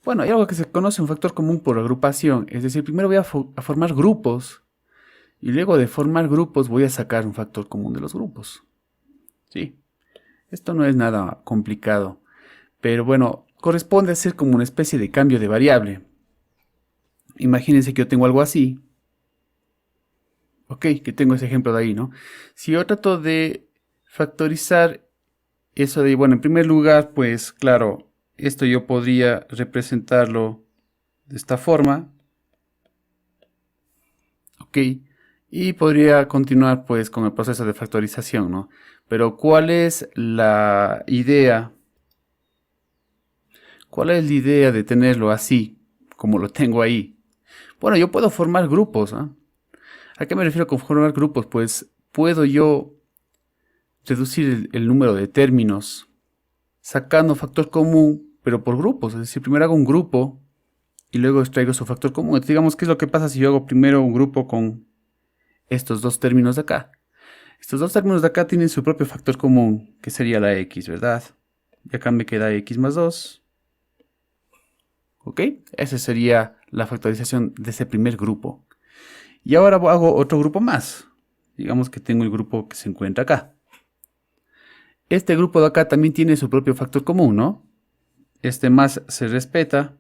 Bueno, hay algo que se conoce un factor común por agrupación, es decir, primero voy a formar grupos y luego de formar grupos voy a sacar un factor común de los grupos. Sí, esto no es nada complicado, pero bueno, corresponde a ser como una especie de cambio de variable. Imagínense que yo tengo algo así. Ok, que tengo ese ejemplo de ahí, ¿no? Si yo trato de factorizar eso de, bueno, en primer lugar, pues claro, esto yo podría representarlo de esta forma. Ok, y podría continuar pues con el proceso de factorización, ¿no? Pero ¿cuál es la idea? ¿Cuál es la idea de tenerlo así, como lo tengo ahí? Bueno, yo puedo formar grupos, ¿ah? ¿A qué me refiero con formar grupos? Pues puedo yo reducir el número de términos sacando factor común, pero por grupos. Es decir, primero hago un grupo y luego extraigo su factor común. Entonces, digamos, ¿qué es lo que pasa si yo hago primero un grupo con estos dos términos de acá? Estos dos términos de acá tienen su propio factor común, que sería la x, ¿verdad? Y acá me queda x más 2. ¿Ok? Esa sería la factorización de ese primer grupo. Y ahora hago otro grupo más. Digamos que tengo el grupo que se encuentra acá. Este grupo de acá también tiene su propio factor común, ¿no? Este más se respeta.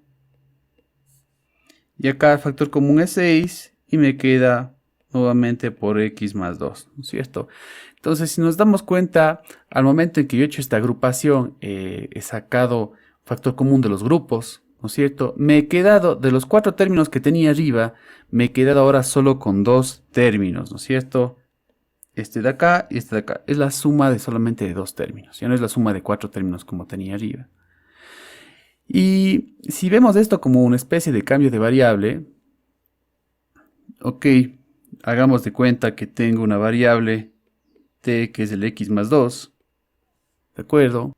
Y acá el factor común es 6 y me queda nuevamente por x más 2, ¿no es cierto? Entonces, si nos damos cuenta, al momento en que yo he hecho esta agrupación, he sacado factor común de los grupos, ¿no es cierto? Me he quedado, de los 4 términos que tenía arriba, me he quedado ahora solo con 2 términos, ¿no es cierto? Este de acá y este de acá. Es la suma de solamente de 2 términos, ya no es la suma de 4 términos como tenía arriba. Y si vemos esto como una especie de cambio de variable, ok, hagamos de cuenta que tengo una variable t que es el x más 2, ¿de acuerdo?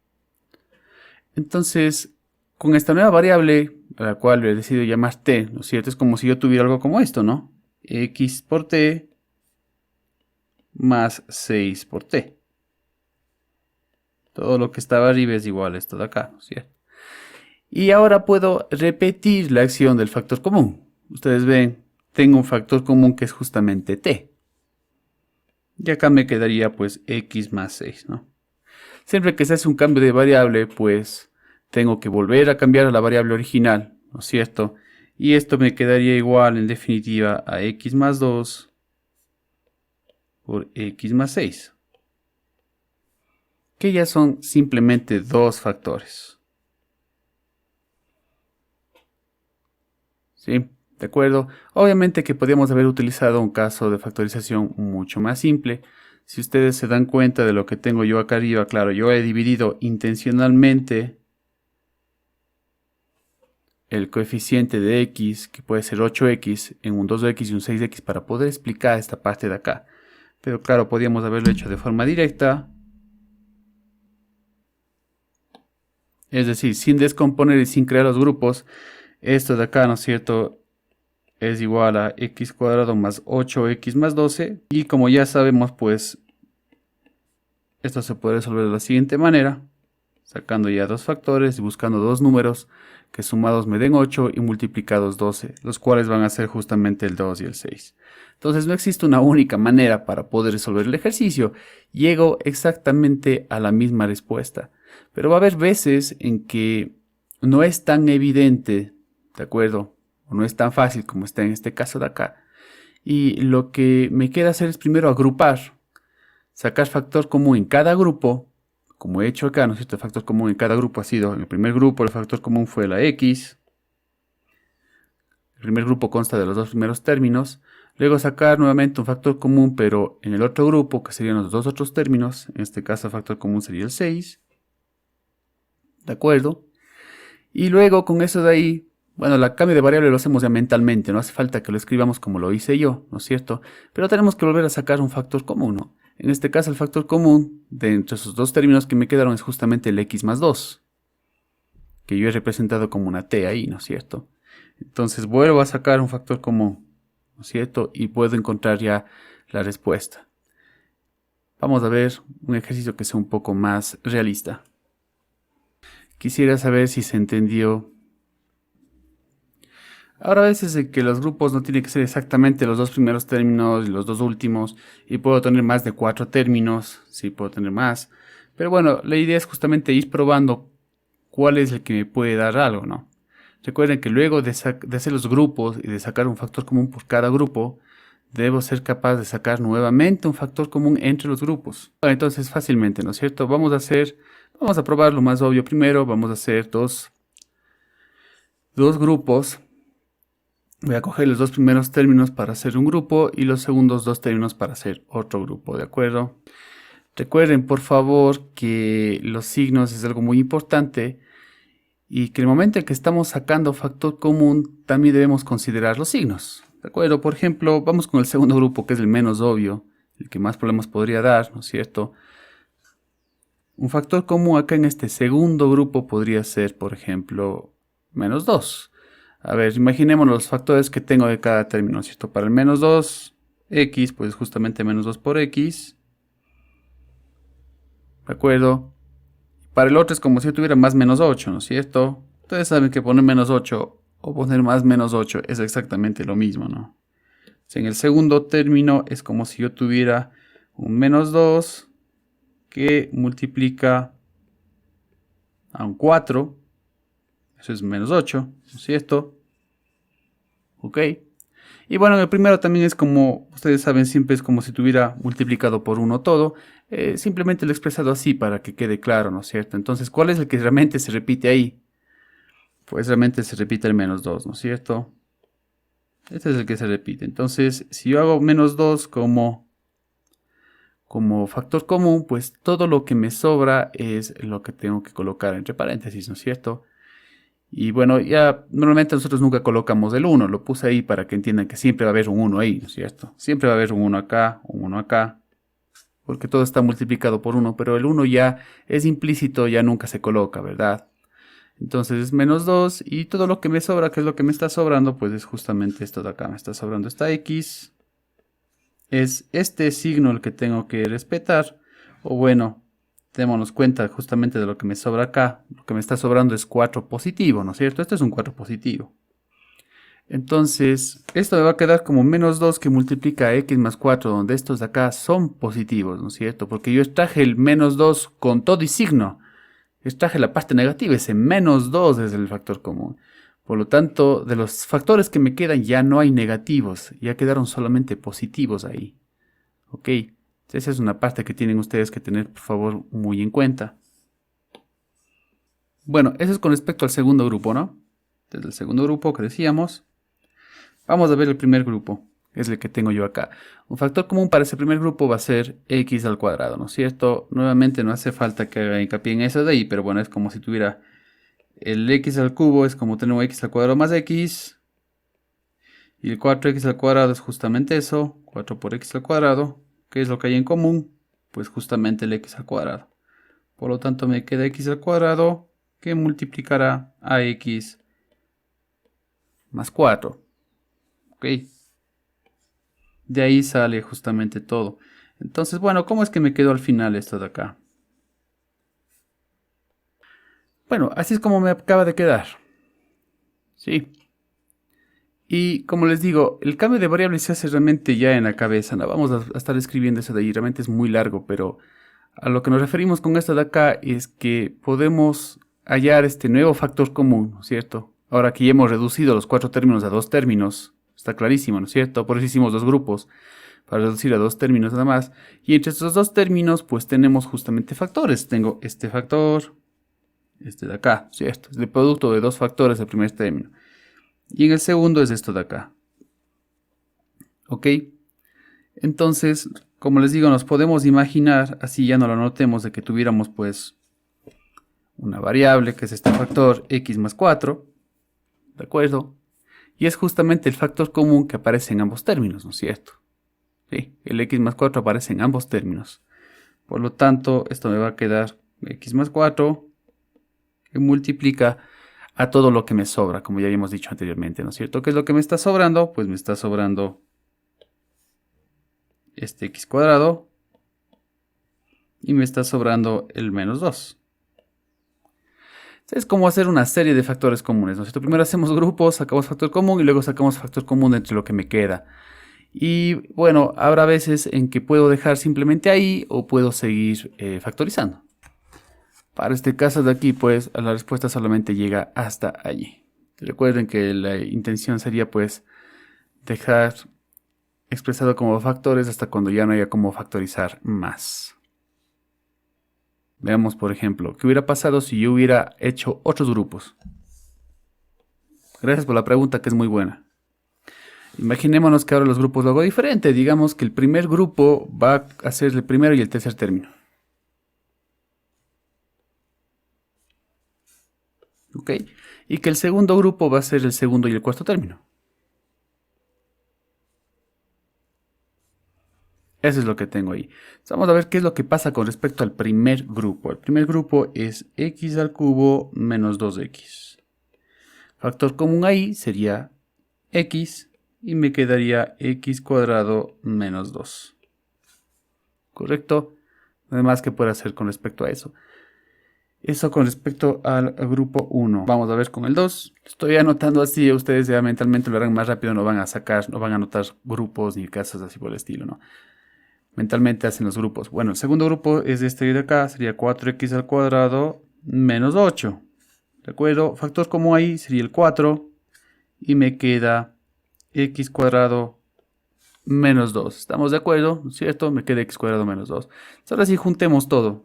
Entonces, con esta nueva variable, a la cual le he decidido llamar t, ¿no es cierto? Es como si yo tuviera algo como esto, ¿no? X por t más 6 por t. Todo lo que estaba arriba es igual a esto de acá, ¿no es cierto? Y ahora puedo repetir la acción del factor común. Ustedes ven, tengo un factor común que es justamente t. Y acá me quedaría pues x más 6, ¿no? Siempre que se hace un cambio de variable, pues tengo que volver a cambiar a la variable original, ¿no es cierto? Y esto me quedaría igual en definitiva a x más 2 por x más 6, que ya son simplemente dos factores. ¿Sí? ¿De acuerdo? Obviamente que podríamos haber utilizado un caso de factorización mucho más simple. Si ustedes se dan cuenta de lo que tengo yo acá arriba, claro, yo he dividido intencionalmente el coeficiente de x, que puede ser 8x, en un 2x y un 6x para poder explicar esta parte de acá. Pero claro, podríamos haberlo hecho de forma directa. Es decir, sin descomponer y sin crear los grupos. Esto de acá, ¿no es cierto?, es igual a x cuadrado más 8x más 12. Y como ya sabemos, pues, esto se puede resolver de la siguiente manera. Sacando ya dos factores y buscando dos números que sumados me den 8 y multiplicados 12, los cuales van a ser justamente el 2 y el 6. Entonces no existe una única manera para poder resolver el ejercicio. Llego exactamente a la misma respuesta. Pero va a haber veces en que no es tan evidente, ¿de acuerdo? O no es tan fácil como está en este caso de acá. Y lo que me queda hacer es primero agrupar, sacar factor común en cada grupo. Como he hecho acá, ¿no es cierto? El factor común en cada grupo ha sido, en el primer grupo el factor común fue la x. El primer grupo consta de los dos primeros términos. Luego sacar nuevamente un factor común, pero en el otro grupo, que serían los dos otros términos. En este caso el factor común sería el 6. ¿De acuerdo? Y luego con eso de ahí, bueno, el cambio de variable lo hacemos ya mentalmente. No hace falta que lo escribamos como lo hice yo, ¿no es cierto? Pero tenemos que volver a sacar un factor común, ¿no? En este caso el factor común de entre esos dos términos que me quedaron es justamente el x más 2, que yo he representado como una t ahí, ¿no es cierto? Entonces vuelvo a sacar un factor común, ¿no es cierto? Y puedo encontrar ya la respuesta. Vamos a ver un ejercicio que sea un poco más realista. Quisiera saber si se entendió Ahora a veces que los grupos no tienen que ser exactamente los dos primeros términos y los dos últimos, y puedo tener más de 4 términos, sí puedo tener más, pero bueno, la idea es justamente ir probando cuál es el que me puede dar algo, ¿no? Recuerden que luego de hacer los grupos y de sacar un factor común por cada grupo, debo ser capaz de sacar nuevamente un factor común entre los grupos. Entonces fácilmente, ¿no es cierto? Vamos a probar lo más obvio primero, vamos a hacer dos grupos. Voy a coger los dos primeros términos para hacer un grupo y los segundos dos términos para hacer otro grupo, ¿de acuerdo? Recuerden, por favor, que los signos es algo muy importante y que en el momento en que estamos sacando factor común, también debemos considerar los signos, ¿de acuerdo? Por ejemplo, vamos con el segundo grupo, que es el menos obvio, el que más problemas podría dar, ¿no es cierto? Un factor común acá en este segundo grupo podría ser, por ejemplo, menos 2. A ver, imaginemos los factores que tengo de cada término, ¿cierto? Para el menos 2, x, pues justamente menos 2 por x. ¿De acuerdo? Para el otro es como si yo tuviera más menos 8, ¿no es cierto? Ustedes saben que poner menos 8 o poner más menos 8 es exactamente lo mismo, ¿no? En el segundo término es como si yo tuviera un menos 2 que multiplica a un 4. Eso es menos 8, ¿no es cierto? Ok. Y bueno, el primero también es como, ustedes saben, siempre es como si tuviera multiplicado por 1 todo. Simplemente lo he expresado así para que quede claro, ¿no es cierto? Entonces, ¿cuál es el que realmente se repite ahí? Pues realmente se repite el menos 2, ¿no es cierto? Este es el que se repite. Entonces, si yo hago menos 2 como factor común, pues todo lo que me sobra es lo que tengo que colocar entre paréntesis, ¿no es cierto? Y bueno, ya normalmente nosotros nunca colocamos el 1, lo puse ahí para que entiendan que siempre va a haber un 1 ahí, ¿no es cierto? Siempre va a haber un 1 acá, un 1 acá, porque todo está multiplicado por 1, pero el 1 ya es implícito, ya nunca se coloca, ¿verdad? Entonces es menos 2 y todo lo que me sobra, que es lo que me está sobrando, pues es justamente esto de acá, me está sobrando esta x, es este signo el que tengo que respetar, o bueno, démonos cuenta justamente de lo que me sobra acá. Lo que me está sobrando es 4 positivo, ¿no es cierto? Este es un 4 positivo. Entonces, esto me va a quedar como menos 2 que multiplica a x más 4, donde estos de acá son positivos, ¿no es cierto? Porque yo extraje el menos 2 con todo y signo. Extraje la parte negativa, ese menos 2 es el factor común. Por lo tanto, de los factores que me quedan ya no hay negativos, ya quedaron solamente positivos ahí. ¿Ok? Esa es una parte que tienen ustedes que tener, por favor, muy en cuenta. Bueno, eso es con respecto al segundo grupo, ¿no? Desde el segundo grupo que decíamos, vamos a ver el primer grupo, que es el que tengo yo acá. Un factor común para ese primer grupo va a ser x al cuadrado, ¿no es cierto? Nuevamente no hace falta que haga hincapié en eso de ahí, pero bueno, es como si tuviera el x al cubo, es como tener x al cuadrado más x. Y el 4x al cuadrado es justamente eso, 4 por x al cuadrado. ¿Qué es lo que hay en común? Pues justamente el x al cuadrado. Por lo tanto me queda x al cuadrado que multiplicará a x más 4. ¿Ok? De ahí sale justamente todo. Entonces, bueno, ¿cómo es que me quedó al final esto de acá? Bueno, así es como me acaba de quedar. ¿Sí? Y como les digo, el cambio de variables se hace realmente ya en la cabeza. No vamos a estar escribiendo eso de ahí, realmente es muy largo, pero a lo que nos referimos con esto de acá es que podemos hallar este nuevo factor común, ¿no es cierto? Ahora que ya hemos reducido los 4 términos a 2 términos, está clarísimo, ¿no es cierto? Por eso hicimos 2 grupos, para reducir a 2 términos nada más. Y entre estos 2 términos, pues tenemos justamente factores. Tengo este factor, este de acá, ¿cierto? Es el producto de 2 factores del primer término. Y en el segundo es esto de acá. ¿Ok? Entonces, como les digo, nos podemos imaginar, así ya no lo anotemos, de que tuviéramos pues una variable que es este factor x más 4, ¿de acuerdo? Y es justamente el factor común que aparece en ambos términos, ¿no es cierto? Sí, el x más 4 aparece en ambos términos. Por lo tanto, esto me va a quedar x más 4 que multiplica a todo lo que me sobra, como ya habíamos dicho anteriormente, ¿no es cierto? ¿Qué es lo que me está sobrando? Pues me está sobrando este x cuadrado y me está sobrando el menos 2. Es como hacer una serie de factores comunes, ¿no es cierto? Primero hacemos grupos, sacamos factor común y luego sacamos factor común entre lo que me queda. Y bueno, habrá veces en que puedo dejar simplemente ahí o puedo seguir factorizando. Para este caso de aquí, pues la respuesta solamente llega hasta allí. Recuerden que la intención sería pues dejar expresado como factores hasta cuando ya no haya como factorizar más. Veamos, por ejemplo, qué hubiera pasado si yo hubiera hecho otros grupos. Gracias por la pregunta, que es muy buena. Imaginémonos que ahora los grupos lo hago diferente. Digamos que el primer grupo va a ser el primero y el tercer término. ¿Ok? Y que el segundo grupo va a ser el segundo y el cuarto término. Eso es lo que tengo ahí. Vamos a ver qué es lo que pasa con respecto al primer grupo. El primer grupo es x al cubo menos 2x. Factor común ahí sería x y me quedaría x cuadrado menos 2. ¿Correcto? No hay más que pueda hacer con respecto a eso. Eso con respecto al grupo 1. Vamos a ver con el 2. Estoy anotando así. Ustedes ya mentalmente lo harán más rápido. No van a sacar, no van a anotar grupos ni casos así por el estilo, ¿no? Mentalmente hacen los grupos. Bueno, el segundo grupo es este de acá. Sería 4x al cuadrado menos 8. ¿De acuerdo? Factor común ahí sería el 4. Y me queda x cuadrado menos 2. ¿Estamos de acuerdo? ¿No es cierto? Me queda x cuadrado menos 2. Ahora sí juntemos todo.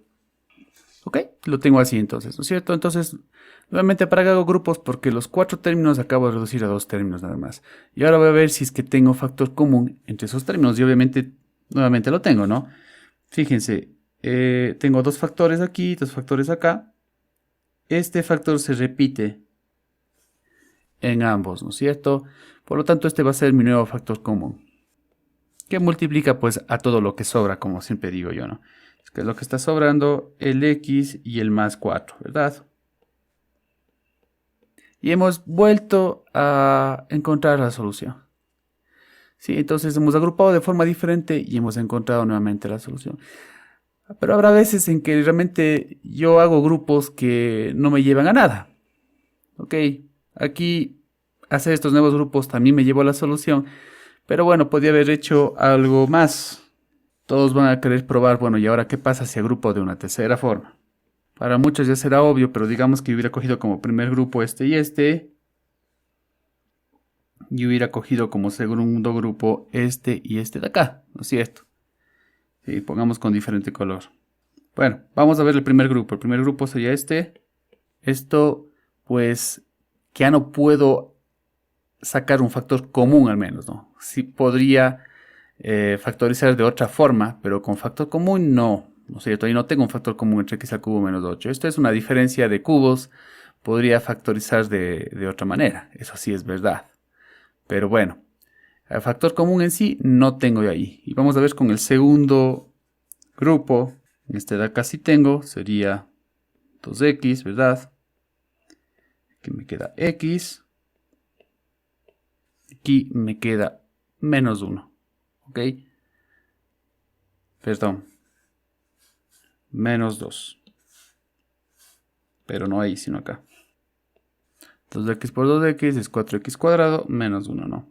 ¿Ok? Lo tengo así entonces, ¿no es cierto? Entonces, nuevamente para que hago grupos, porque los 4 términos acabo de reducir a 2 términos nada más. Y ahora voy a ver si es que tengo factor común entre esos términos. Y obviamente, nuevamente lo tengo, ¿no? Fíjense, tengo 2 factores aquí, 2 factores acá. Este factor se repite en ambos, ¿no es cierto? Por lo tanto, este va a ser mi nuevo factor común, que multiplica pues a todo lo que sobra, como siempre digo yo, ¿no? Que es lo que está sobrando, el x y el más 4, ¿verdad? Y hemos vuelto a encontrar la solución. Sí, entonces hemos agrupado de forma diferente y hemos encontrado nuevamente la solución. Pero habrá veces en que realmente yo hago grupos que no me llevan a nada. Ok, aquí hacer estos nuevos grupos también me llevó a la solución. Pero bueno, podía haber hecho algo más. Todos van a querer probar, bueno, ¿y ahora qué pasa si agrupo de una tercera forma? Para muchos ya será obvio, pero digamos que hubiera cogido como primer grupo este y este. Y hubiera cogido como segundo grupo este y este de acá, ¿no es cierto? Sí, pongamos con diferente color. Bueno, vamos a ver el primer grupo. El primer grupo sería este. Esto, pues, ya no puedo sacar un factor común al menos, ¿no? Sí podría factorizar de otra forma, pero con factor común no, ¿no es cierto? Ahí no tengo un factor común entre x al cubo menos 8. Esto es una diferencia de cubos, podría factorizar de otra manera, eso sí es verdad. Pero bueno, el factor común en sí no tengo yo ahí. Y vamos a ver con el segundo grupo, este de acá sí tengo, sería 2x, ¿verdad? Aquí me queda x, aquí me queda menos 1. ¿Ok? Perdón. Menos 2. Pero no ahí, sino acá. 2x por 2x es 4x cuadrado menos 1, ¿no?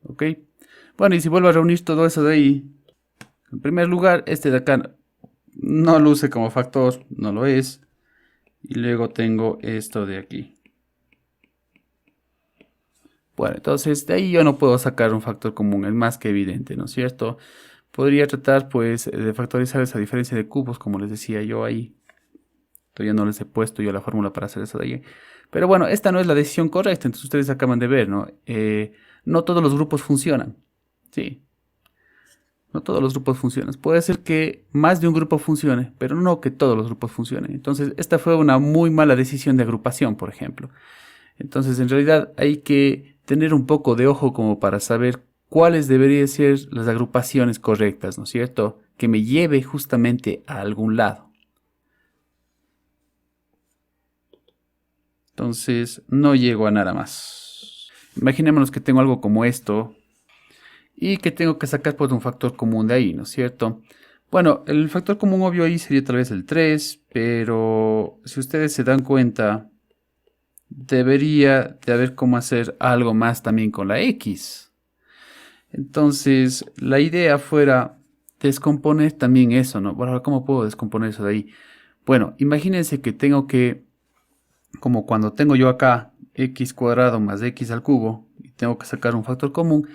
¿Ok? Bueno, y si vuelvo a reunir todo eso de ahí. En primer lugar, este de acá no luce como factor, no lo es. Y luego tengo esto de aquí. Bueno, entonces de ahí yo no puedo sacar un factor común, es más que evidente, ¿no es cierto? Podría tratar pues de factorizar esa diferencia de cubos, como les decía yo ahí. Todavía no les he puesto yo la fórmula para hacer eso de ahí. Pero bueno, esta no es la decisión correcta, entonces ustedes acaban de ver, ¿no? No todos los grupos funcionan, ¿sí? No todos los grupos funcionan. Puede ser que más de un grupo funcione, pero no que todos los grupos funcionen. Entonces, esta fue una muy mala decisión de agrupación, por ejemplo. Entonces, en realidad hay que tener un poco de ojo como para saber cuáles deberían ser las agrupaciones correctas, ¿no es cierto? Que me lleve justamente a algún lado. Entonces, no llego a nada más. Imaginémonos que tengo algo como esto y que tengo que sacar pues un factor común de ahí, ¿no es cierto? Bueno, el factor común obvio ahí sería tal vez el 3, pero si ustedes se dan cuenta, debería de haber cómo hacer algo más también con la x. Entonces, la idea fuera descomponer también eso, ¿no? Bueno, ¿cómo puedo descomponer eso de ahí? Bueno, imagínense que tengo que, como cuando tengo yo acá x cuadrado más x al cubo, y tengo que sacar un factor común,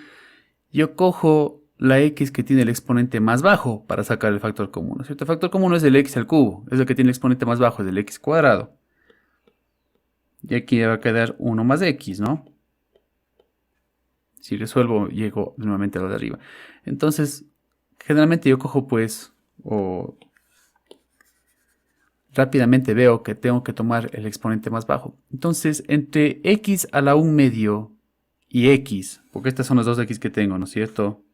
yo cojo la x que tiene el exponente más bajo para sacar el factor común, ¿no es cierto? El factor común es el x al cubo, es el que tiene el exponente más bajo, es el x cuadrado. Y aquí va a quedar 1 más x, ¿no? Si resuelvo, llego nuevamente a lo de arriba. Entonces, generalmente yo cojo pues, o rápidamente veo que tengo que tomar el exponente más bajo. Entonces, entre x a la 1 medio y x, porque estas son las dos x que tengo, ¿no es cierto?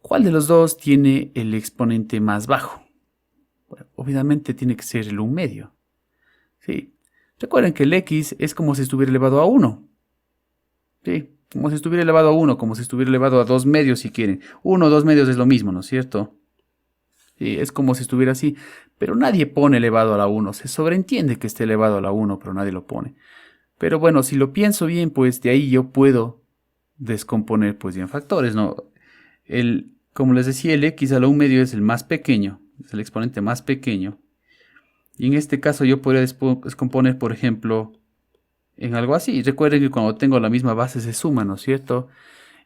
¿Cuál de los dos tiene el exponente más bajo? Bueno, obviamente tiene que ser el 1 medio. ¿Sí? Recuerden que el x es como si estuviera elevado a 1. ¿Sí? Como si estuviera elevado a 1, como si estuviera elevado a 2 medios si quieren. 1 o 2 medios es lo mismo, ¿no es cierto? Sí, es como si estuviera así. Pero nadie pone elevado a la 1. Se sobreentiende que esté elevado a la 1, pero nadie lo pone. Pero bueno, si lo pienso bien, pues de ahí yo puedo descomponer pues en factores, ¿no? Como les decía, el x a la 1 medio es el más pequeño. Es el exponente más pequeño. Y en este caso yo podría descomponer, por ejemplo, en algo así. Recuerden que cuando tengo la misma base se suma, ¿no es cierto?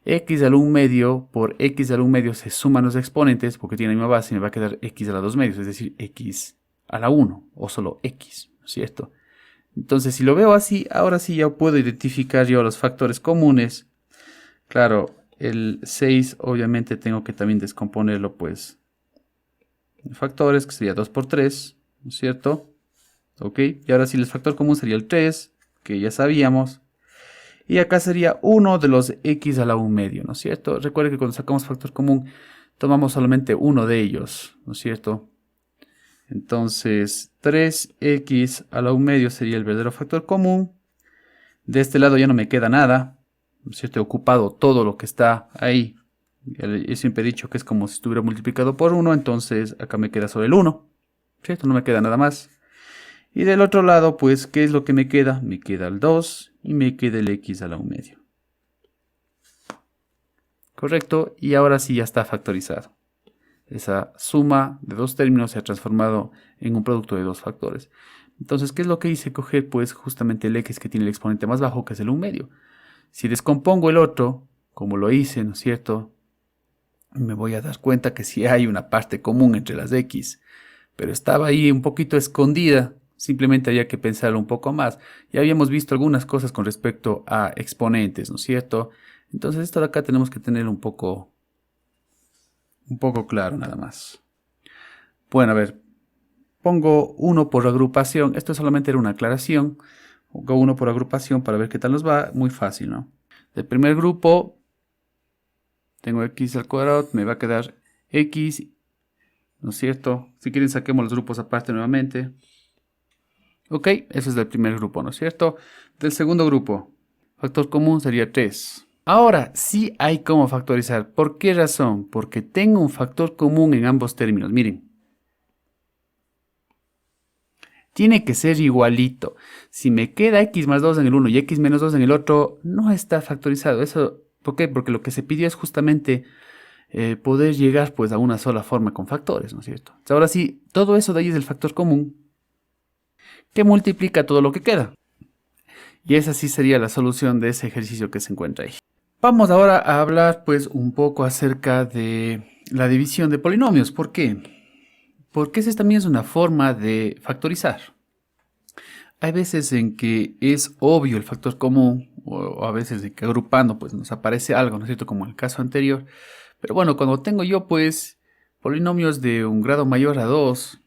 X al 1 medio por x al 1 medio se suman los exponentes porque tiene la misma base y me va a quedar x a la 2 medios, es decir, x a la 1 o solo x, ¿no es cierto? Entonces, si lo veo así, ahora sí ya puedo identificar yo los factores comunes. Claro, el 6 obviamente tengo que también descomponerlo pues en factores, que sería 2 por 3, ¿no es cierto? Ok, y ahora sí el factor común sería el 3, que ya sabíamos. Y acá sería 1 de los x a la 1 medio, ¿no es cierto? Recuerden que cuando sacamos factor común, tomamos solamente uno de ellos, ¿no es cierto? Entonces, 3x a la 1 medio sería el verdadero factor común. De este lado ya no me queda nada, ¿no es cierto? He ocupado todo lo que está ahí. Yo siempre he dicho que es como si estuviera multiplicado por 1, entonces acá me queda solo el 1, ¿cierto? No me queda nada más. Y del otro lado, pues, ¿qué es lo que me queda? Me queda el 2 y me queda el x a la 1 medio. Correcto, y ahora sí ya está factorizado. Esa suma de dos términos se ha transformado en un producto de dos factores. Entonces, ¿qué es lo que hice? Coger pues justamente el x que tiene el exponente más bajo, que es el 1 medio. Si descompongo el otro, como lo hice, ¿no es cierto? Me voy a dar cuenta que sí hay una parte común entre las x, pero estaba ahí un poquito escondida. Simplemente había que pensarlo un poco más. Ya habíamos visto algunas cosas con respecto a exponentes, ¿no es cierto? Entonces esto de acá tenemos que tener un poco claro nada más. Bueno, a ver, pongo 1 por agrupación. Esto solamente era una aclaración. Pongo 1 por agrupación para ver qué tal nos va. Muy fácil, ¿no? Del primer grupo tengo x al cuadrado, me va a quedar x, ¿no es cierto? Si quieren saquemos los grupos aparte nuevamente. Ok, eso es del primer grupo, ¿no es cierto? Del segundo grupo, factor común sería 3. Ahora, sí hay cómo factorizar. ¿Por qué razón? Porque tengo un factor común en ambos términos. Miren. Tiene que ser igualito. Si me queda x más 2 en el uno y x menos 2 en el otro, no está factorizado. Eso, ¿por qué? Porque lo que se pidió es justamente poder llegar pues a una sola forma con factores, ¿no es cierto? Ahora sí, todo eso de ahí es el factor común que multiplica todo lo que queda. Y esa sí sería la solución de ese ejercicio que se encuentra ahí. Vamos ahora a hablar pues un poco acerca de la división de polinomios. ¿Por qué? Porque esa también es una forma de factorizar. Hay veces en que es obvio el factor común, o a veces en que agrupando pues nos aparece algo, ¿no es cierto? Como en el caso anterior. Pero bueno, cuando tengo yo pues polinomios de un grado mayor a 2,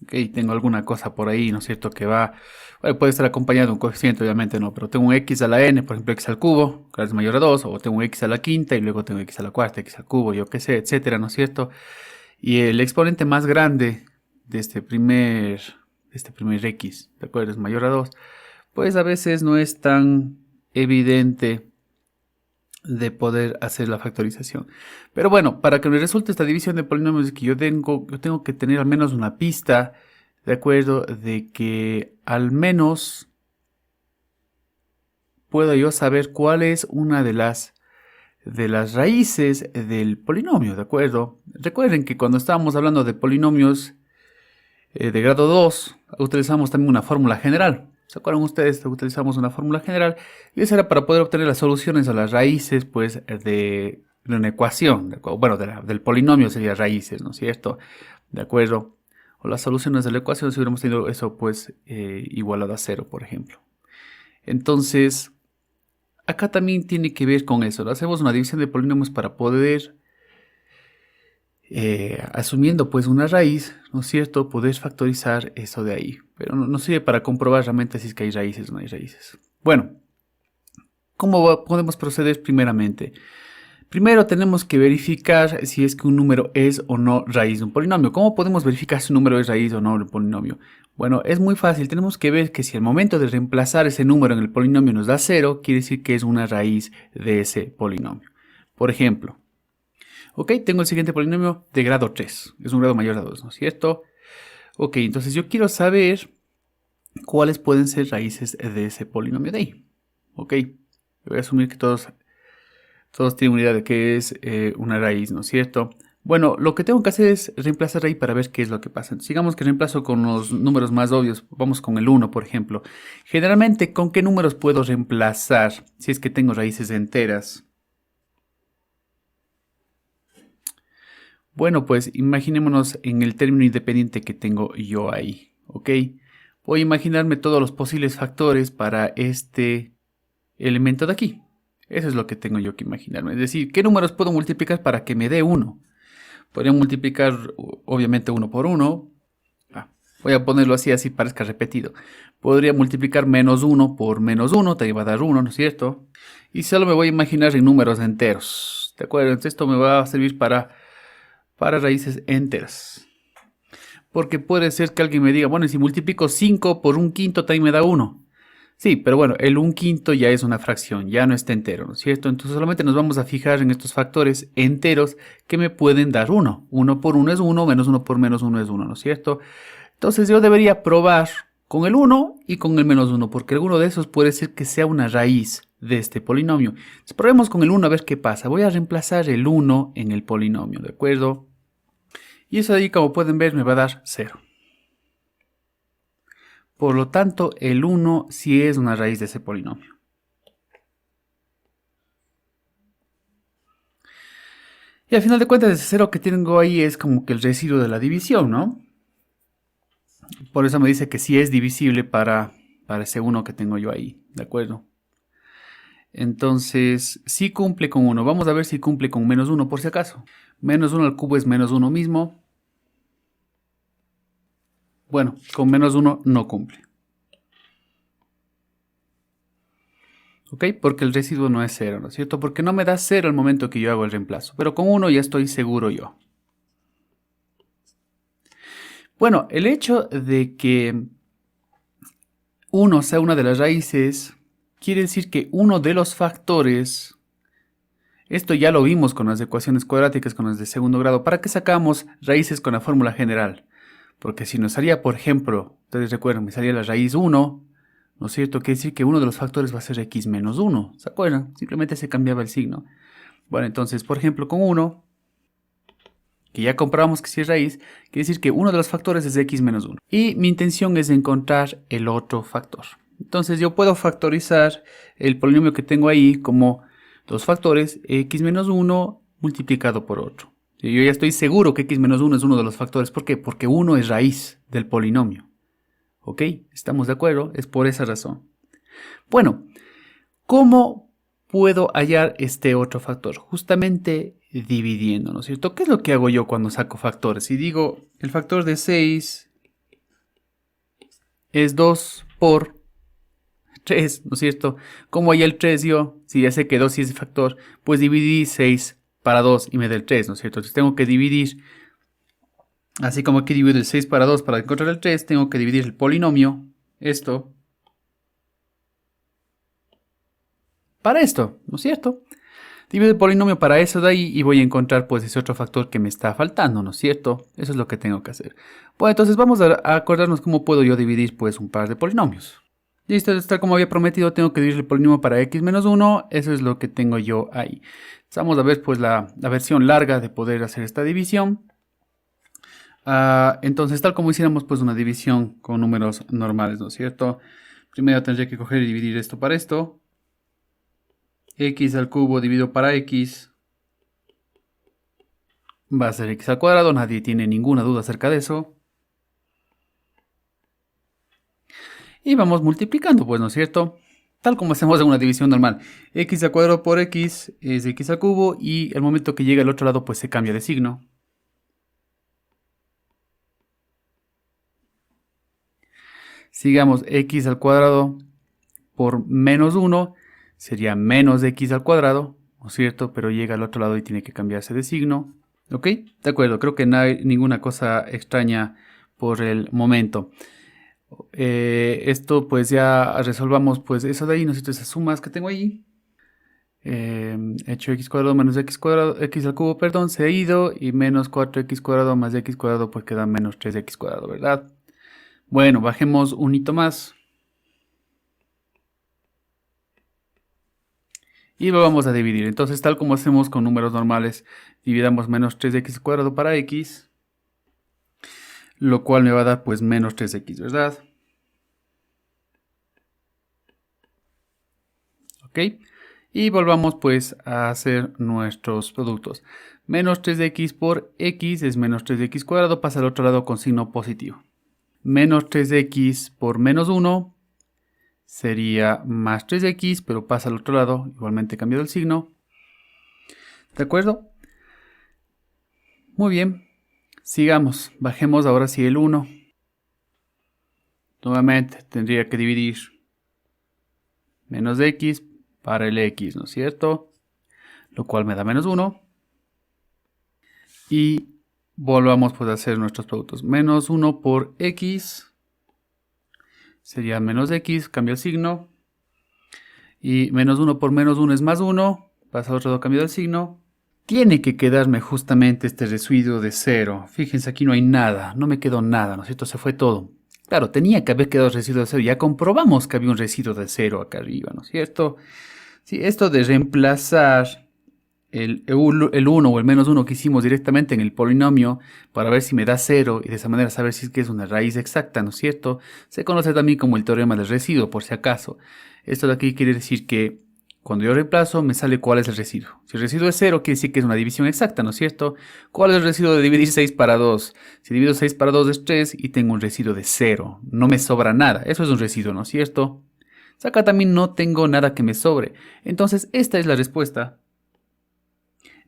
ok, tengo alguna cosa por ahí, ¿no es cierto? Que va, bueno, puede estar acompañado de un coeficiente, obviamente no, pero tengo un x a la n, por ejemplo, x al cubo, grado mayor a 2, o tengo un x a la quinta y luego tengo x a la cuarta, x al cubo, yo qué sé, etcétera, ¿no es cierto? Y el exponente más grande de este primer x, ¿de acuerdo? Es mayor a 2. Pues a veces no es tan evidente de poder hacer la factorización. Pero bueno, para que me resulte esta división de polinomios, que yo tengo que tener al menos una pista, ¿de acuerdo? De que al menos puedo yo saber cuál es una de las raíces del polinomio, ¿de acuerdo? Recuerden que cuando estábamos hablando de polinomios de grado 2, utilizamos también una fórmula general. ¿Se acuerdan ustedes? Utilizamos una fórmula general y esa era para poder obtener las soluciones a las raíces, pues, de una ecuación. Bueno, del polinomio sería raíces, ¿no es cierto? ¿De acuerdo? O las soluciones de la ecuación si hubiéramos tenido eso, pues, igualado a 0, por ejemplo. Entonces, acá también tiene que ver con eso. Hacemos una división de polinomios para poder, asumiendo pues una raíz, ¿no es cierto?, poder factorizar eso de ahí. Pero no sirve para comprobar realmente si es que hay raíces o no hay raíces. Bueno, ¿cómo podemos proceder primeramente? Primero tenemos que verificar si es que un número es o no raíz de un polinomio. ¿Cómo podemos verificar si un número es raíz o no de un polinomio? Bueno, es muy fácil. Tenemos que ver que si al momento de reemplazar ese número en el polinomio nos da 0, quiere decir que es una raíz de ese polinomio. Por ejemplo, ok, tengo el siguiente polinomio de grado 3. Es un grado mayor a 2, ¿no es cierto? Ok, entonces yo quiero saber cuáles pueden ser raíces de ese polinomio de ahí. Ok, voy a asumir que todos tienen una idea de qué es una raíz, ¿no es cierto? Bueno, lo que tengo que hacer es reemplazar ahí para ver qué es lo que pasa. Sigamos que reemplazo con los números más obvios. Vamos con el 1, por ejemplo. Generalmente, ¿con qué números puedo reemplazar si es que tengo raíces enteras? Bueno, pues imaginémonos en el término independiente que tengo yo ahí, ¿ok? Voy a imaginarme todos los posibles factores para este elemento de aquí. Eso es lo que tengo yo que imaginarme. Es decir, ¿qué números puedo multiplicar para que me dé 1? Podría multiplicar, obviamente, 1 por 1. Voy a ponerlo así parezca repetido. Podría multiplicar menos 1 por menos 1, te va a dar 1, ¿no es cierto? Y solo me voy a imaginar en números enteros, ¿de acuerdo? Entonces esto me va a servir para raíces enteras. Porque puede ser que alguien me diga, bueno, y si multiplico 5 por 1/5 también me da 1. Sí, pero bueno, el 1/5 ya es una fracción, ya no está entero, ¿no es cierto? Entonces solamente nos vamos a fijar en estos factores enteros que me pueden dar 1. 1 por 1 es 1, menos 1 por menos 1 es 1, ¿no es cierto? Entonces yo debería probar con el 1 y con el menos 1, porque alguno de esos puede ser que sea una raíz de este polinomio. Entonces probemos con el 1 a ver qué pasa. Voy a reemplazar el 1 en el polinomio, ¿de acuerdo? Y eso de ahí, como pueden ver, me va a dar 0. Por lo tanto, el 1 sí es una raíz de ese polinomio. Y al final de cuentas, ese 0 que tengo ahí es como que el residuo de la división, ¿no? Por eso me dice que sí es divisible para ese 1 que tengo yo ahí, ¿de acuerdo? Entonces, sí cumple con 1. Vamos a ver si cumple con menos 1 por si acaso. Menos 1 al cubo es menos 1 mismo. Bueno, con menos 1 no cumple. ¿Ok? Porque el residuo no es 0, ¿no es cierto? Porque no me da 0 al momento que yo hago el reemplazo. Pero con 1 ya estoy seguro yo. Bueno, el hecho de que 1 sea una de las raíces quiere decir que uno de los factores, esto ya lo vimos con las ecuaciones cuadráticas, con las de segundo grado, ¿para qué sacamos raíces con la fórmula general? Porque si nos salía, por ejemplo, ustedes recuerdan, me salía la raíz 1, ¿no es cierto? Quiere decir que uno de los factores va a ser x menos 1, ¿se acuerdan? Simplemente se cambiaba el signo. Bueno, entonces, por ejemplo, con 1, que ya comprobamos que si es raíz, quiere decir que uno de los factores es x menos 1. Y mi intención es encontrar el otro factor. Entonces yo puedo factorizar el polinomio que tengo ahí como dos factores, x menos 1 multiplicado por otro. Yo ya estoy seguro que x menos 1 es uno de los factores. ¿Por qué? Porque 1 es raíz del polinomio. ¿Ok? ¿Estamos de acuerdo? Es por esa razón. Bueno, ¿cómo puedo hallar este otro factor? Justamente dividiendo, ¿no es cierto? ¿Qué es lo que hago yo cuando saco factores? Si digo, el factor de 6 es 2 por 3, ¿no es cierto? ¿Cómo hay el 3 yo? Si ya sé que 2 sí es el factor, pues dividí 6 para 2 y me da el 3, ¿no es cierto? Entonces tengo que dividir, así como aquí divido el 6 para 2 para encontrar el 3, tengo que dividir el polinomio, esto, para esto, ¿no es cierto? Divido el polinomio para eso de ahí y voy a encontrar pues ese otro factor que me está faltando, ¿no es cierto? Eso es lo que tengo que hacer. Bueno, entonces vamos a acordarnos cómo puedo yo dividir pues un par de polinomios. Listo, tal como había prometido, tengo que dividir el polinomio para x menos 1. Eso es lo que tengo yo ahí. Vamos a ver pues la versión larga de poder hacer esta división. Entonces, tal como hiciéramos pues una división con números normales, ¿no es cierto? Primero tendría que coger y dividir esto para esto. X al cubo dividido para x va a ser x al cuadrado. Nadie tiene ninguna duda acerca de eso. Y vamos multiplicando, pues, ¿no es cierto? Tal como hacemos en una división normal. X al cuadrado por x es x al cubo y el momento que llega al otro lado pues se cambia de signo. Sigamos, x al cuadrado por menos 1 sería menos x al cuadrado, ¿no es cierto? Pero llega al otro lado y tiene que cambiarse de signo. ¿Ok? De acuerdo, creo que no hay ninguna cosa extraña por el momento. Esto pues ya resolvamos pues eso de ahí, ¿no es cierto? Esas sumas que tengo ahí. Hecho x cuadrado menos x cuadrado, x al cubo, perdón, se ha ido. Y menos 4x cuadrado más x cuadrado pues queda menos 3x cuadrado, ¿verdad? Bueno, bajemos un hito más. Y lo vamos a dividir. Entonces, tal como hacemos con números normales, dividamos menos 3x cuadrado para x. Lo cual me va a dar pues menos 3x, ¿verdad? Ok. Y volvamos pues a hacer nuestros productos. Menos 3x por x es menos 3x cuadrado, pasa al otro lado con signo positivo. Menos 3x por menos 1 sería más 3x, pero pasa al otro lado, igualmente cambiado el signo. ¿De acuerdo? Muy bien. Sigamos. Bajemos ahora sí el 1. Nuevamente tendría que dividir menos de x para el x, ¿no es cierto? Lo cual me da menos 1. Y volvamos pues a hacer nuestros productos. Menos 1 por x sería menos de x, cambia el signo. Y menos 1 por menos 1 es más 1. Pasa al otro lado, cambio el signo. Tiene que quedarme justamente este residuo de 0. Fíjense, aquí no hay nada. No me quedó nada, ¿no es cierto? Se fue todo. Claro, tenía que haber quedado el residuo de 0. Ya comprobamos que había un residuo de 0 acá arriba, ¿no es cierto? Sí, esto de reemplazar el 1 o el menos 1 que hicimos directamente en el polinomio para ver si me da 0 y de esa manera saber si es que es una raíz exacta, ¿no es cierto? Se conoce también como el teorema del residuo, por si acaso. Esto de aquí quiere decir que cuando yo reemplazo me sale cuál es el residuo. Si el residuo es 0 quiere decir que es una división exacta, ¿no es cierto? ¿Cuál es el residuo de dividir 6 para 2? Si divido 6 para 2 es 3 y tengo un residuo de 0. No me sobra nada. Eso es un residuo, ¿no es cierto? Acá también no tengo nada que me sobre. Entonces esta es la respuesta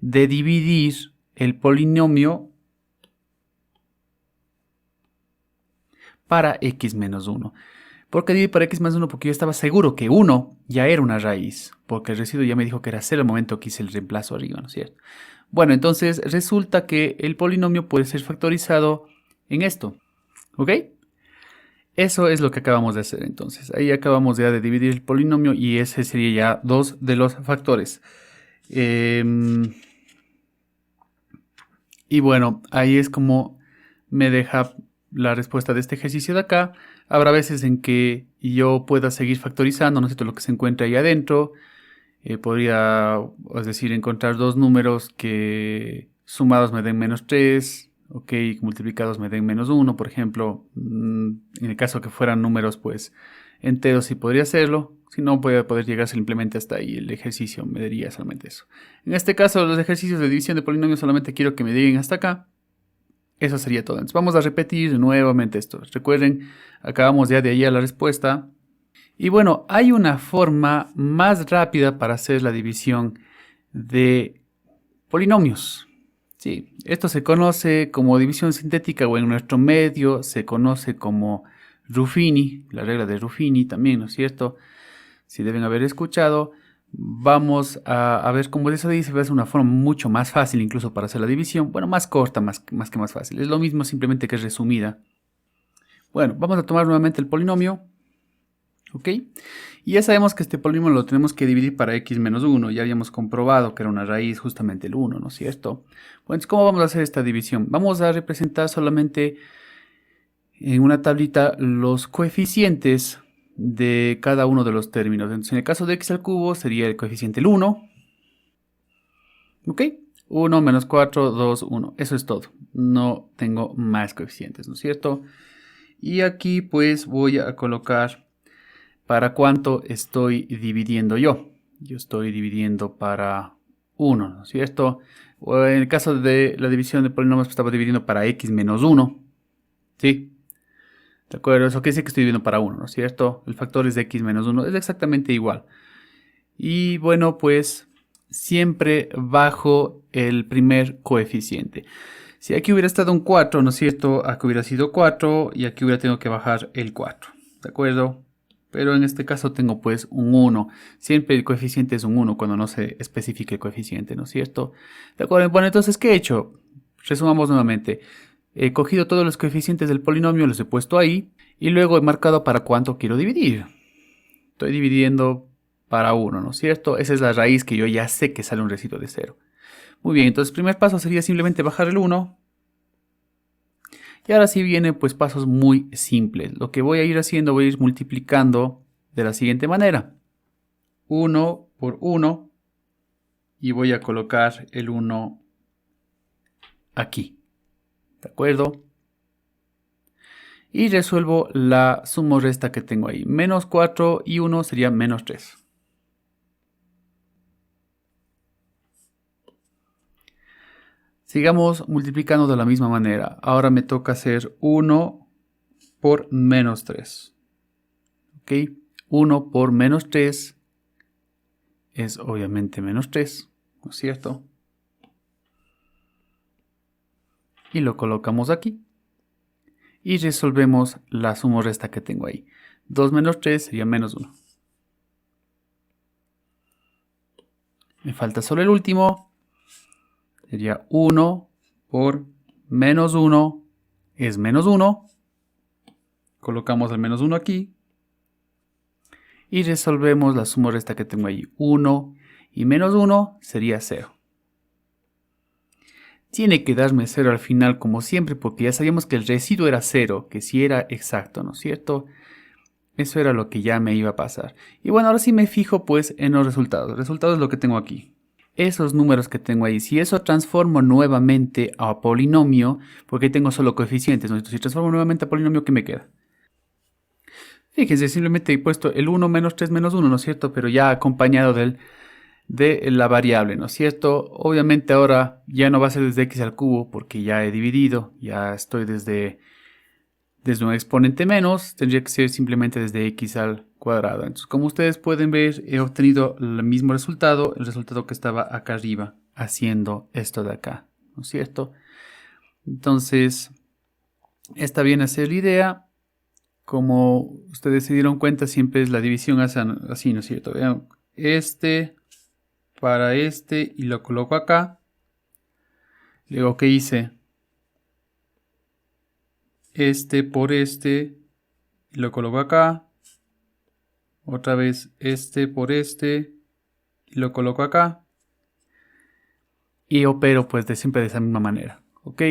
de dividir el polinomio para x menos 1. ¿Por qué dividir para x menos 1? Porque yo estaba seguro que 1 ya era una raíz, porque el residuo ya me dijo que era 0 al momento que hice el reemplazo arriba, ¿no es cierto? Bueno, entonces resulta que el polinomio puede ser factorizado en esto, ¿ok? Eso es lo que acabamos de hacer entonces. Ahí acabamos ya de dividir el polinomio y ese sería ya 2 de los factores. Y bueno, ahí es como me deja la respuesta de este ejercicio de acá. Habrá veces en que yo pueda seguir factorizando, ¿no es cierto?, lo que se encuentra ahí adentro. Podría, es decir, encontrar dos números que sumados me den menos 3, ok, multiplicados me den menos 1, por ejemplo. En el caso que fueran números, pues, enteros sí podría hacerlo. Si no, puede poder llegar simplemente hasta ahí. El ejercicio me daría solamente eso. En este caso, los ejercicios de división de polinomios solamente quiero que me lleguen hasta acá. Eso sería todo. Entonces vamos a repetir nuevamente esto. Recuerden, acabamos ya de ahí a la respuesta. Y bueno, hay una forma más rápida para hacer la división de polinomios. Sí, esto se conoce como división sintética o en nuestro medio se conoce como Ruffini, la regla de Ruffini también, ¿no es cierto? Si deben haber escuchado. Vamos a ver cómo eso dice, va a ser una forma mucho más fácil incluso para hacer la división. Bueno, más corta, más que más fácil. Es lo mismo, simplemente que es resumida. Bueno, vamos a tomar nuevamente el polinomio. ¿Ok? Y ya sabemos que este polinomio lo tenemos que dividir para x menos 1. Ya habíamos comprobado que era una raíz justamente el 1, ¿no es cierto? Bueno, ¿cómo vamos a hacer esta división? Vamos a representar solamente en una tablita los coeficientes de cada uno de los términos. Entonces, en el caso de x al cubo sería el coeficiente el 1. ¿Ok? 1 menos 4, 2, 1. Eso es todo. No tengo más coeficientes, ¿no es cierto? Y aquí pues voy a colocar para cuánto estoy dividiendo yo. Yo estoy dividiendo para 1, ¿no es cierto? O en el caso de la división de polinomios pues estaba dividiendo para x menos 1. ¿Sí? ¿De acuerdo? Eso quiere decir que estoy dividiendo para 1, ¿no es cierto? El factor es de x menos 1. Es exactamente igual. Y bueno, pues siempre bajo el primer coeficiente. Si aquí hubiera estado un 4, ¿no es cierto? Aquí hubiera sido 4 y aquí hubiera tenido que bajar el 4. ¿De acuerdo? Pero en este caso tengo pues un 1. Siempre el coeficiente es un 1 cuando no se especifica el coeficiente, ¿no es cierto? ¿De acuerdo? Bueno, entonces, ¿qué he hecho? Resumamos nuevamente. He cogido todos los coeficientes del polinomio, los he puesto ahí y luego he marcado para cuánto quiero dividir. Estoy dividiendo para 1, ¿no es cierto? Esa es la raíz que yo ya sé que sale un residuo de 0. Muy bien, entonces el primer paso sería simplemente bajar el 1. Y ahora sí vienen pues pasos muy simples. Lo que voy a ir haciendo, voy a ir multiplicando de la siguiente manera. 1 por 1 y voy a colocar el 1 aquí. ¿De acuerdo? Y resuelvo la suma o resta que tengo ahí. Menos 4 y 1 sería menos 3. Sigamos multiplicando de la misma manera. Ahora me toca hacer 1 por menos 3. ¿Ok? 1 por menos 3 es obviamente menos 3, ¿no es cierto? Y lo colocamos aquí. Y resolvemos la suma o resta que tengo ahí. 2 menos 3 sería menos 1. Me falta solo el último. Sería 1 por menos 1 es menos 1. Colocamos el menos 1 aquí. Y resolvemos la suma o resta que tengo ahí. 1 y menos 1 sería 0. Tiene que darme 0 al final como siempre porque ya sabíamos que el residuo era 0, que si era exacto, ¿no es cierto? Eso era lo que ya me iba a pasar. Y bueno, ahora sí me fijo pues en los resultados. El resultado es lo que tengo aquí. Esos números que tengo ahí, si eso transformo nuevamente a polinomio, porque tengo solo coeficientes, ¿no? Si transformo nuevamente a polinomio, ¿qué me queda? Fíjense, simplemente he puesto el 1 menos 3 menos 1, ¿no es cierto? Pero ya acompañado de la variable, ¿no es cierto? Obviamente ahora ya no va a ser desde x al cubo porque ya he dividido, ya estoy desde un exponente menos, tendría que ser simplemente desde x al cuadrado. Entonces, como ustedes pueden ver, he obtenido el mismo resultado, el resultado que estaba acá arriba, haciendo esto de acá, ¿no es cierto? Entonces, está bien hacer la idea. Como ustedes se dieron cuenta, siempre es la división así, ¿no es cierto? Vean, este para este y lo coloco acá. Luego, ¿qué hice? Este por este y lo coloco acá. Otra vez este por este y lo coloco acá. Y opero pues siempre de esa misma manera. ¿Ok?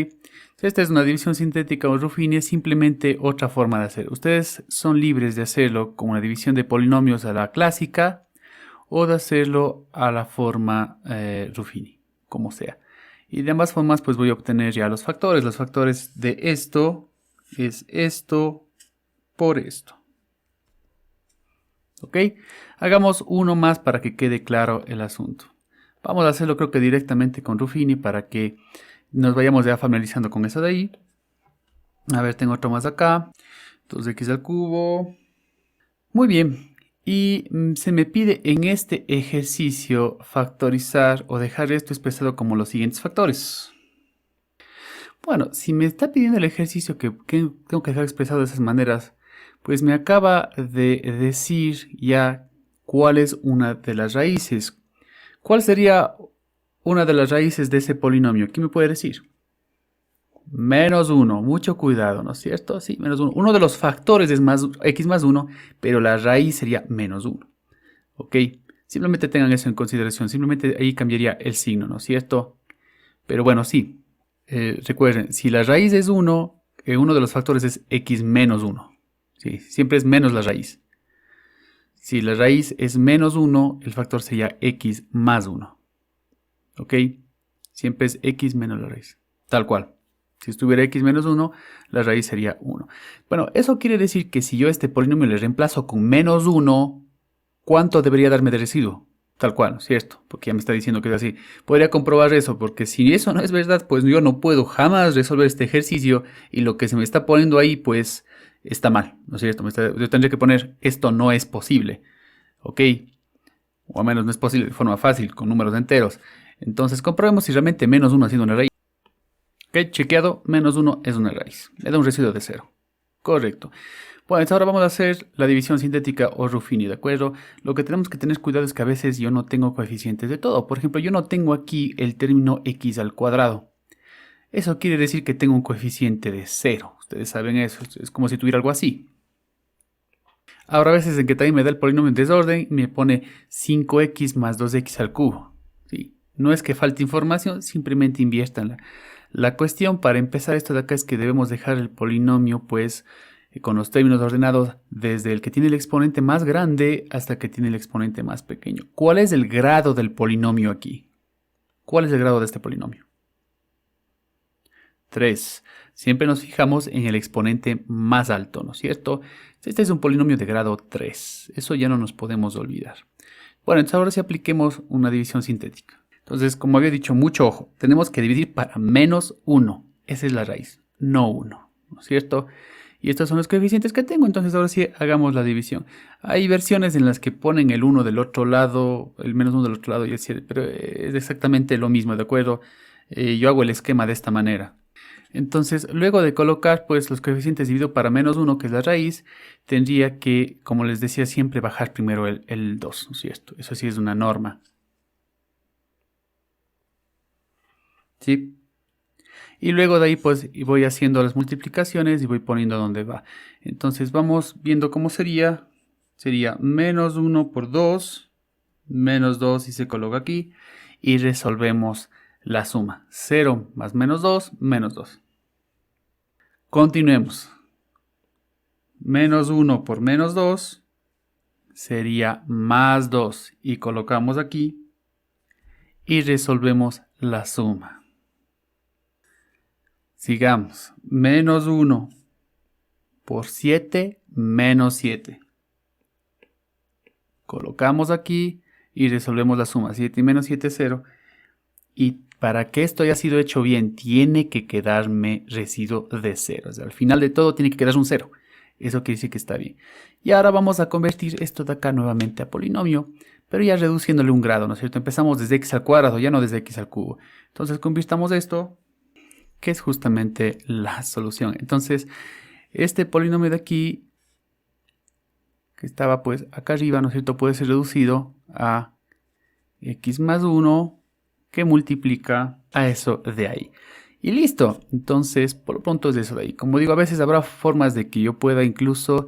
Esta es una división sintética o Ruffini, es simplemente otra forma de hacer. Ustedes son libres de hacerlo con una división de polinomios a la clásica o de hacerlo a la forma Ruffini, como sea. Y de ambas formas pues voy a obtener ya los factores. Los factores de esto es esto por esto. ¿Ok? Hagamos uno más para que quede claro el asunto. Vamos a hacerlo creo que directamente con Ruffini para que nos vayamos ya familiarizando con eso de ahí. A ver, tengo otro más acá. 2x al cubo. Muy bien. Y se me pide en este ejercicio factorizar o dejar esto expresado como los siguientes factores. Bueno, si me está pidiendo el ejercicio que tengo que dejar expresado de esas maneras, pues me acaba de decir ya cuál es una de las raíces. ¿Cuál sería una de las raíces de ese polinomio? ¿Quién me puede decir? Menos 1, mucho cuidado, ¿no es cierto? Sí, menos 1. Uno de los factores es x más 1, pero la raíz sería menos 1. ¿Ok? Simplemente tengan eso en consideración. Simplemente ahí cambiaría el signo, ¿no es cierto? Pero bueno, sí. Recuerden, si la raíz es 1, uno de los factores es x menos 1. Sí, siempre es menos la raíz. Si la raíz es menos 1, el factor sería x más 1. ¿Ok? Siempre es x menos la raíz. Tal cual. Si estuviera x menos 1, la raíz sería 1. Bueno, eso quiere decir que si yo este polinomio le reemplazo con menos 1, ¿cuánto debería darme de residuo? Tal cual, ¿cierto? Porque ya me está diciendo que es así. Podría comprobar eso, porque si eso no es verdad, pues yo no puedo jamás resolver este ejercicio y lo que se me está poniendo ahí, pues está mal, ¿no es cierto? Yo tendría que poner esto no es posible, ¿ok? O al menos no es posible de forma fácil, con números enteros. Entonces comprobemos si realmente menos 1 ha sido una raíz. Ok, chequeado, menos 1 es una raíz. Le da un residuo de 0. Correcto. Bueno, ahora vamos a hacer la división sintética o Ruffini, ¿de acuerdo? Lo que tenemos que tener cuidado es que a veces yo no tengo coeficientes de todo. Por ejemplo, yo no tengo aquí el término x al cuadrado. Eso quiere decir que tengo un coeficiente de 0. Ustedes saben eso, es como si tuviera algo así. Ahora a veces en que también me da el polinomio en desorden, me pone 5x más 2x al cubo. ¿Sí? No es que falte información, simplemente inviértanla. La cuestión para empezar esto de acá es que debemos dejar el polinomio pues con los términos ordenados desde el que tiene el exponente más grande hasta el que tiene el exponente más pequeño. ¿Cuál es el grado del polinomio aquí? ¿Cuál es el grado de este polinomio? 3. Siempre nos fijamos en el exponente más alto, ¿no es cierto? Este es un polinomio de grado 3. Eso ya no nos podemos olvidar. Bueno, entonces ahora sí apliquemos una división sintética. Entonces, como había dicho, mucho ojo. Tenemos que dividir para menos 1. Esa es la raíz, no 1, ¿no es cierto? Y estos son los coeficientes que tengo. Entonces ahora sí hagamos la división. Hay versiones en las que ponen el 1 del otro lado, el menos 1 del otro lado y el 7. Pero es exactamente lo mismo, ¿de acuerdo? Yo hago el esquema de esta manera. Entonces, luego de colocar pues los coeficientes dividido para menos 1, que es la raíz, tendría que, como les decía, siempre bajar primero el 2, ¿no es cierto? Eso sí es una norma. ¿Sí? Y luego de ahí pues voy haciendo las multiplicaciones y voy poniendo donde va. Entonces vamos viendo cómo sería. Sería menos 1 por 2, menos 2 y se coloca aquí. Y resolvemos la suma. 0 más menos 2, menos 2. Continuemos. Menos 1 por menos 2 sería más 2. Y colocamos aquí. Y resolvemos la suma. Sigamos. Menos 1 por 7 menos 7. Colocamos aquí y resolvemos la suma. 7 y menos 7 es 0. Y para que esto haya sido hecho bien, tiene que quedarme residuo de 0. O sea, al final de todo tiene que quedar un 0. Eso quiere decir que está bien. Y ahora vamos a convertir esto de acá nuevamente a polinomio, pero ya reduciéndole un grado, ¿no es cierto? Empezamos desde x al cuadrado, ya no desde x al cubo. Entonces convirtamos esto, que es justamente la solución. Entonces, este polinomio de aquí, que estaba pues acá arriba, ¿no es cierto?, puede ser reducido a x más 1, que multiplica a eso de ahí. Y listo. Entonces, por lo pronto es eso de ahí. Como digo, a veces habrá formas de que yo pueda incluso,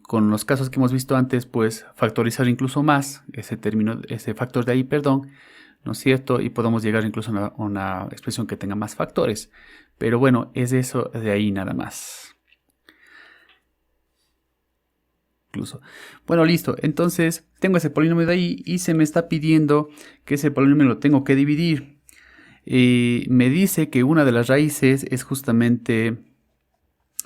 con los casos que hemos visto antes, pues factorizar incluso más ese factor de ahí, perdón, ¿no es cierto? Y podemos llegar incluso a una expresión que tenga más factores. Pero bueno, es eso de ahí nada más. Incluso. Bueno, listo. Entonces, tengo ese polinomio de ahí y se me está pidiendo que ese polinomio lo tengo que dividir. Me dice que una de las raíces es justamente,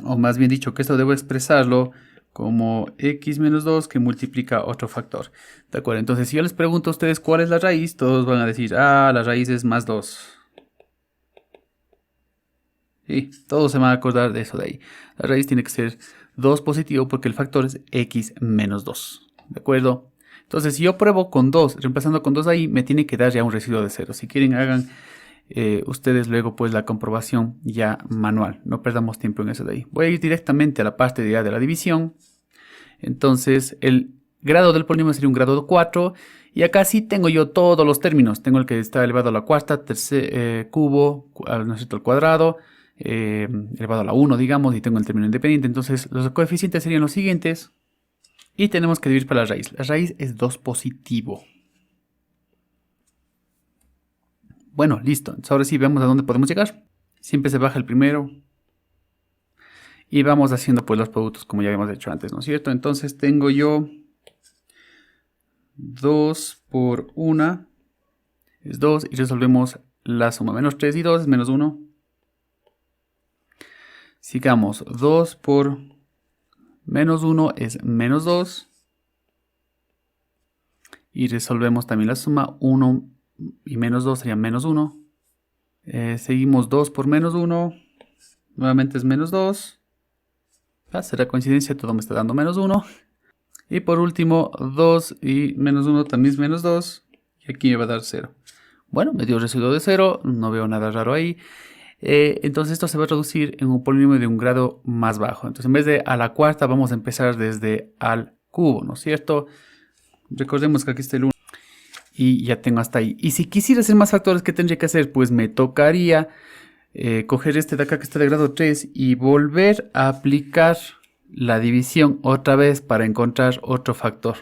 o más bien dicho, que esto debo expresarlo como x menos 2 que multiplica otro factor. ¿De acuerdo? Entonces, si yo les pregunto a ustedes cuál es la raíz, todos van a decir, ah, la raíz es más 2. Sí, todos se van a acordar de eso de ahí. La raíz tiene que ser 2 positivo porque el factor es x menos 2. ¿De acuerdo? Entonces, si yo pruebo con 2, reemplazando con 2 ahí, me tiene que dar ya un residuo de 0. Si quieren, hagan ustedes luego pues la comprobación ya manual. No perdamos tiempo en eso de ahí. Voy a ir directamente a la parte ya de la división. Entonces, el grado del polinomio sería un grado 4 Y acá sí tengo yo todos los términos. Tengo el que está elevado a la cuarta, cubo, ¿no es cierto?, al cuadrado, elevado a la 1, digamos, y tengo el término independiente. Entonces los coeficientes serían los siguientes. Y tenemos que dividir para la raíz. La raíz es 2 positivo. Bueno, listo. Entonces ahora sí vemos a dónde podemos llegar. Siempre se baja el primero. Y vamos haciendo pues los productos como ya habíamos hecho antes, ¿no es cierto? Entonces tengo yo 2 por 1 es 2 y resolvemos la suma. Menos 3 y 2 es menos 1. Sigamos, 2 por menos 1 es menos 2. Y resolvemos también la suma. 1 y menos 2 sería menos 1. Seguimos 2 por menos 1. Nuevamente es menos 2. Será coincidencia, todo me está dando menos 1. Y por último, 2 y menos 1 también es menos 2. Y aquí me va a dar 0. Bueno, me dio residuo de 0. No veo nada raro ahí. Entonces esto se va a reducir en un polinomio de un grado más bajo. Entonces en vez de a la cuarta vamos a empezar desde al cubo, ¿no es cierto? Recordemos que aquí está el 1. Y ya tengo hasta ahí. Y si quisiera hacer más factores, ¿qué tendría que hacer? Pues me tocaría coger este de acá que está de grado 3 y volver a aplicar la división otra vez para encontrar otro factor.